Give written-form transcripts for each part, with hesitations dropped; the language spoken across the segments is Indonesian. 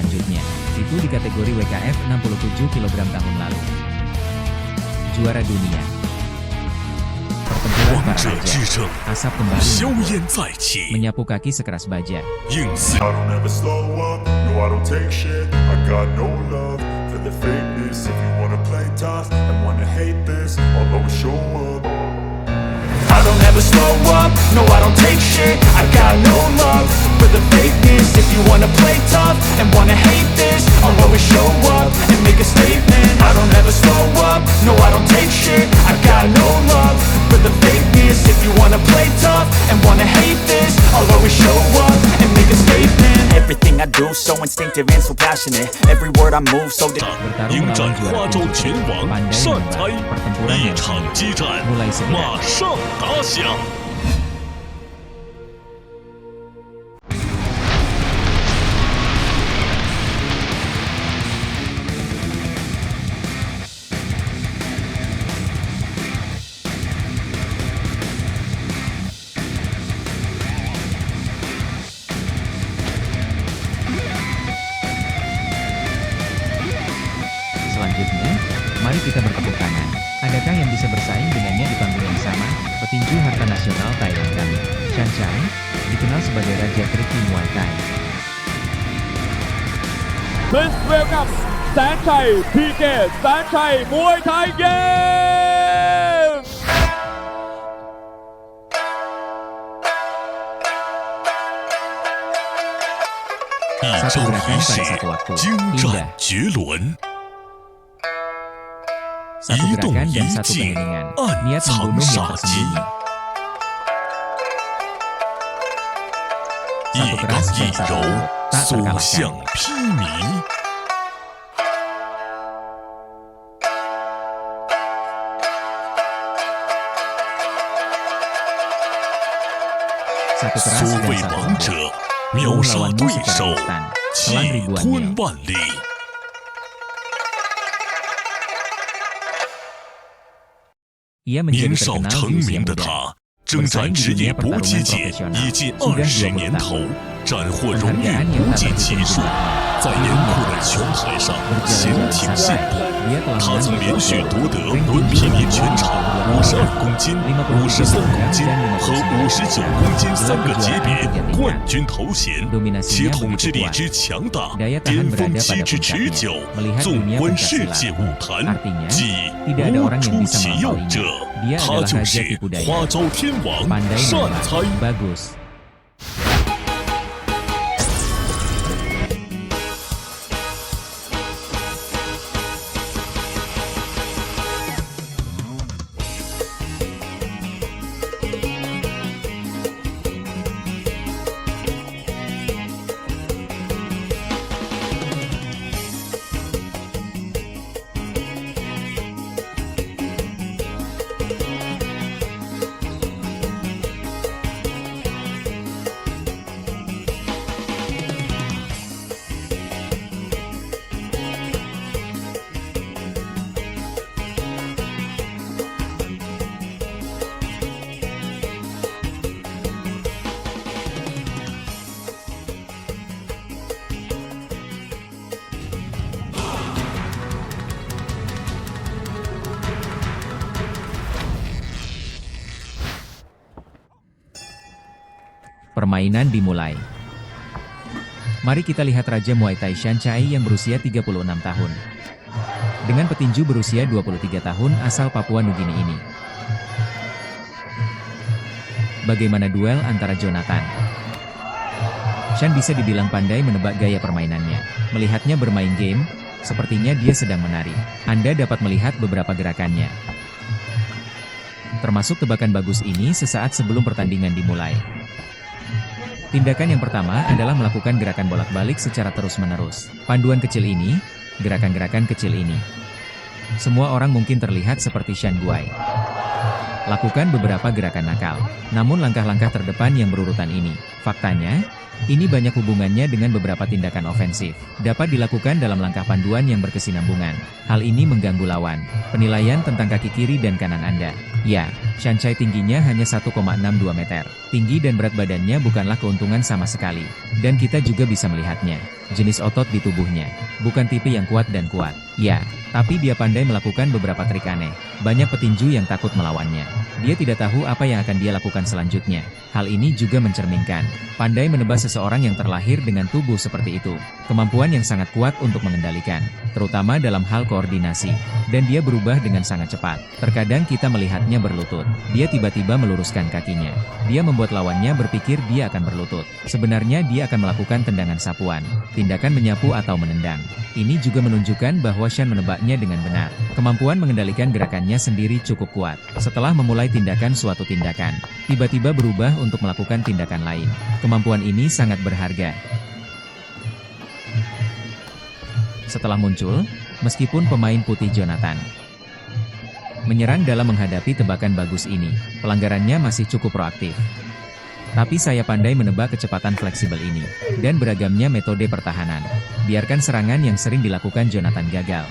selanjutnya, itu di kategori WKF 67 kg tahun lalu. Juara dunia. Pertempuran 王 para 者 raja. 之争， Asap kembali 硝 menyembur. 烟再起， Menyapu kaki sekeras baja. 硬似 I don't ever slow up, no I don't take shit. I got no love for the fakeness. If you wanna play tough and wanna hate this, I'll always show up. I don't ever slow up, no I don't take shit. I got no love for the fakeness. If you wanna play tough and wanna hate this, I'll always show up and make a statement. I don't ever slow up, no I don't take shit. I got no love for the fakeness. If you wanna play tough and wanna hate this, I'll always show up and make a statement. Everything I do so instinctive and so passionate. Every word I move so 迎战花招拳王善猜，一场激战马上打响。 Selanjutnya, mari kita bertepuk tangan. Adakah yang bisa bersaing dengannya di panggung yang sama? Petinju harta nasional Thailand kami, Chan Chai, dikenal sebagai Raja Tricky Muay Thai. Please welcome แสนชัย PK แสนชัยมวยไทยเกม 一招一式，精湛绝伦。 Satu 一动 gerakan 一 dan satu 静， keheningan, 暗 niat 藏 membunuh yang 杀机。 tersembunyi. 一 Satu 刚 keras 一 dan satu 柔， lembut, tak 所 terkalahkan. 向披靡。 Satu keras 所 dan 谓 satu 王者， lembut. 秒杀 Lawanmu 对 secara 手， instan, 气 telan ribuan 吞 mil. 万里。 Ia menjadi 年少 terkenal 成 di usia 名的 muda. 他，征战职业搏击界已近20年头，斩获荣誉不计其数，在严酷的拳台上闲庭信步。他曾连续夺得伦皮尼全场52公斤、53公斤和59公斤3个级别冠军头衔，其统治力之强大、巅峰期之持久，纵观世界舞坛，即无出其右者。 他就是花招天王 Pandai 善 menembak. 猜。 Bagus. Permainan dimulai. Mari kita lihat Raja Muay Thai Chan Chai yang berusia 36 tahun. Dengan petinju berusia 23 tahun asal Papua Nugini ini. Bagaimana duel antara Jonathan? Chan bisa dibilang pandai menebak gaya permainannya. Melihatnya bermain game, sepertinya dia sedang menari. Anda dapat melihat beberapa gerakannya. Termasuk tebakan bagus ini sesaat sebelum pertandingan dimulai. Tindakan yang pertama adalah melakukan gerakan bolak-balik secara terus-menerus. Panduan kecil ini, gerakan-gerakan kecil ini. Semua orang mungkin terlihat seperti Shan Guai. Lakukan beberapa gerakan nakal. Namun langkah-langkah terdepan yang berurutan ini, faktanya, ini banyak hubungannya dengan beberapa tindakan ofensif. Dapat dilakukan dalam langkah panduan yang berkesinambungan. Hal ini mengganggu lawan. Penilaian tentang kaki kiri dan kanan Anda. Ya, Chan Chai tingginya hanya 1,62 meter. Tinggi dan berat badannya bukanlah keuntungan sama sekali. Dan kita juga bisa melihatnya. jenis otot di tubuhnya. Bukan tipe yang kuat dan kuat. Ya, tapi dia pandai melakukan beberapa trik aneh. Banyak petinju yang takut melawannya. Dia tidak tahu apa yang akan dia lakukan selanjutnya. Hal ini juga mencerminkan pandai menebas seseorang yang terlahir dengan tubuh seperti itu. Kemampuan yang sangat kuat untuk mengendalikan, terutama dalam hal koordinasi. Dan dia berubah dengan sangat cepat. Terkadang kita melihatnya berlutut. Dia tiba-tiba meluruskan kakinya. Dia membuat lawannya berpikir dia akan berlutut. Sebenarnya dia akan melakukan tendangan sapuan, tindakan menyapu atau menendang. Ini juga menunjukkan bahwa Shan menebaknya dengan benar. Kemampuan mengendalikan gerakannya sendiri cukup kuat. Setelah memulai tindakan suatu tindakan, tiba-tiba berubah untuk melakukan tindakan lain. Kemampuan ini sangat berharga. Setelah muncul, meskipun pemain putih Jonathan menyerang dalam menghadapi tebakan bagus ini, pelanggarannya masih cukup proaktif. Tapi saya pandai menebak kecepatan fleksibel ini, dan beragamnya metode pertahanan. Biarkan serangan yang sering dilakukan Jonathan gagal.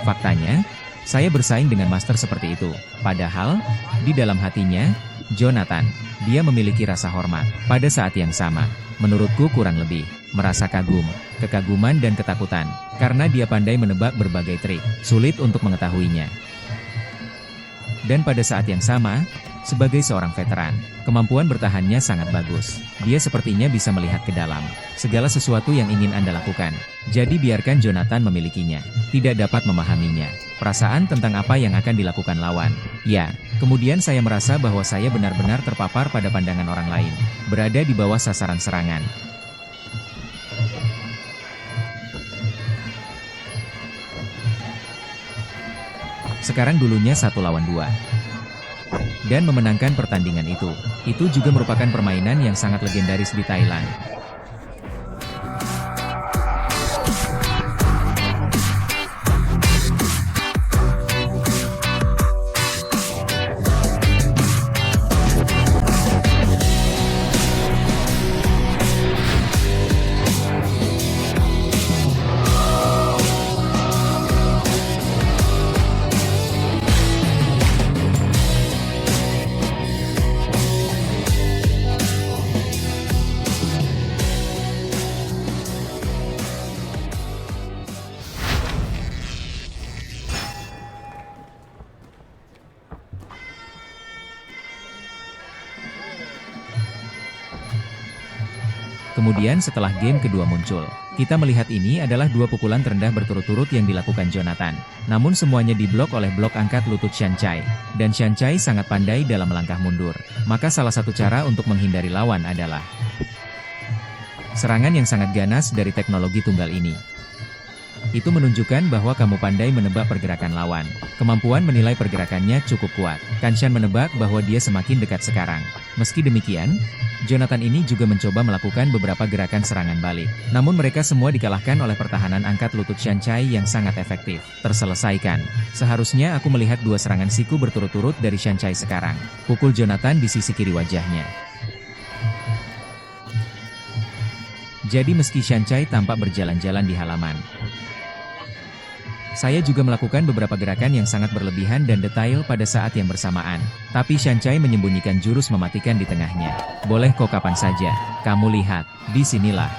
Faktanya, saya bersaing dengan master seperti itu. Padahal, di dalam hatinya, Jonathan, dia memiliki rasa hormat. Pada saat yang sama, menurutku kurang lebih, merasa kagum, kekaguman dan ketakutan. Karena dia pandai menebak berbagai trik, sulit untuk mengetahuinya. Dan pada saat yang sama, sebagai seorang veteran, kemampuan bertahannya sangat bagus. Dia sepertinya bisa melihat ke dalam segala sesuatu yang ingin Anda lakukan. Jadi biarkan Jonathan memilikinya. Tidak dapat memahaminya. Perasaan tentang apa yang akan dilakukan lawan. Ya, kemudian saya merasa bahwa saya benar-benar terpapar pada pandangan orang lain. Berada di bawah sasaran serangan. Sekarang dulunya 1 lawan 2. Dan memenangkan pertandingan itu. Itu juga merupakan permainan yang sangat legendaris di Thailand. Kemudian setelah game kedua muncul, kita melihat ini adalah 2 pukulan terendah berturut-turut yang dilakukan Jonathan. Namun semuanya diblok oleh blok angkat lutut Saenchai. Dan Saenchai sangat pandai dalam melangkah mundur. Maka salah satu cara untuk menghindari lawan adalah serangan yang sangat ganas dari teknologi tunggal ini. Itu menunjukkan bahwa kamu pandai menebak pergerakan lawan. Kemampuan menilai pergerakannya cukup kuat. Kanshan menebak bahwa dia semakin dekat sekarang. Meski demikian, Jonathan ini juga mencoba melakukan beberapa gerakan serangan balik. Namun mereka semua dikalahkan oleh pertahanan angkat lutut Saenchai yang sangat efektif. Terselesaikan. Seharusnya aku melihat 2 serangan siku berturut-turut dari Saenchai sekarang. Pukul Jonathan di sisi kiri wajahnya. Jadi meski Saenchai tampak berjalan-jalan di halaman, saya juga melakukan beberapa gerakan yang sangat berlebihan dan detail pada saat yang bersamaan. Tapi Saenchai menyembunyikan jurus mematikan di tengahnya. Boleh kok kapan saja. Kamu lihat, di sinilah.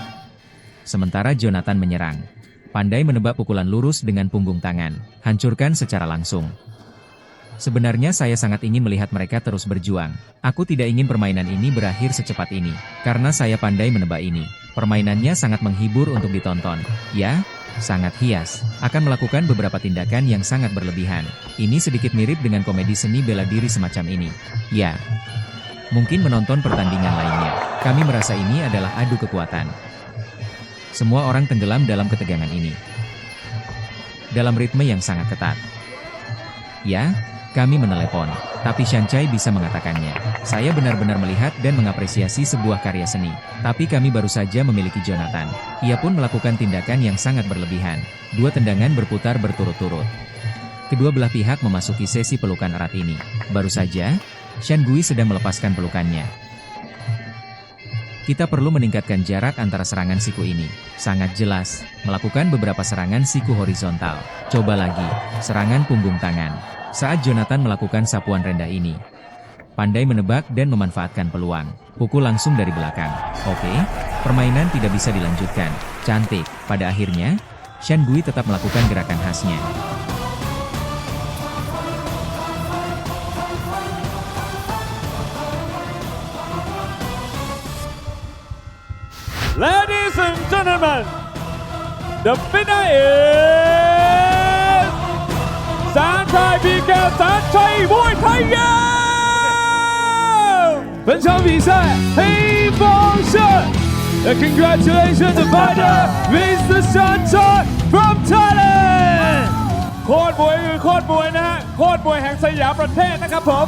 Sementara Jonathan menyerang. Pandai menebak pukulan lurus dengan punggung tangan. Hancurkan secara langsung. Sebenarnya saya sangat ingin melihat mereka terus berjuang. Aku tidak ingin permainan ini berakhir secepat ini. Karena saya pandai menebak ini. Permainannya sangat menghibur untuk ditonton. Ya? Sangat hias, akan melakukan beberapa tindakan yang sangat berlebihan. Ini sedikit mirip dengan komedi seni bela diri semacam ini. Ya, mungkin menonton pertandingan lainnya. Kami merasa ini adalah adu kekuatan. Semua orang tenggelam dalam ketegangan ini. Dalam ritme yang sangat ketat. Ya, kami menelepon. Tapi Saenchai bisa mengatakannya. Saya benar-benar melihat dan mengapresiasi sebuah karya seni. Tapi kami baru saja memiliki Jonathan. Ia pun melakukan tindakan yang sangat berlebihan. 2 tendangan berputar berturut-turut. Kedua belah pihak memasuki sesi pelukan erat ini. Baru saja, Shan Gui sedang melepaskan pelukannya. Kita perlu meningkatkan jarak antara serangan siku ini. Sangat jelas, melakukan beberapa serangan siku horizontal. Coba lagi, serangan punggung tangan. Saat Jonathan melakukan sapuan rendah ini, pandai menebak dan memanfaatkan peluang. Pukul langsung dari belakang. Oke, permainan tidak bisa dilanjutkan. Cantik. Pada akhirnya, Shan Gui tetap melakukan gerakan khasnya. Ladies and gentlemen, the winner is 三菜 PK 三菜muay thai game。本场比赛黑方胜。Congratulations to fighter Mr. Sanchai from Thailand โคตรมวยคือโคตรมวยนะฮะโคตรมวยแห่งสยามประเทศนะครับผม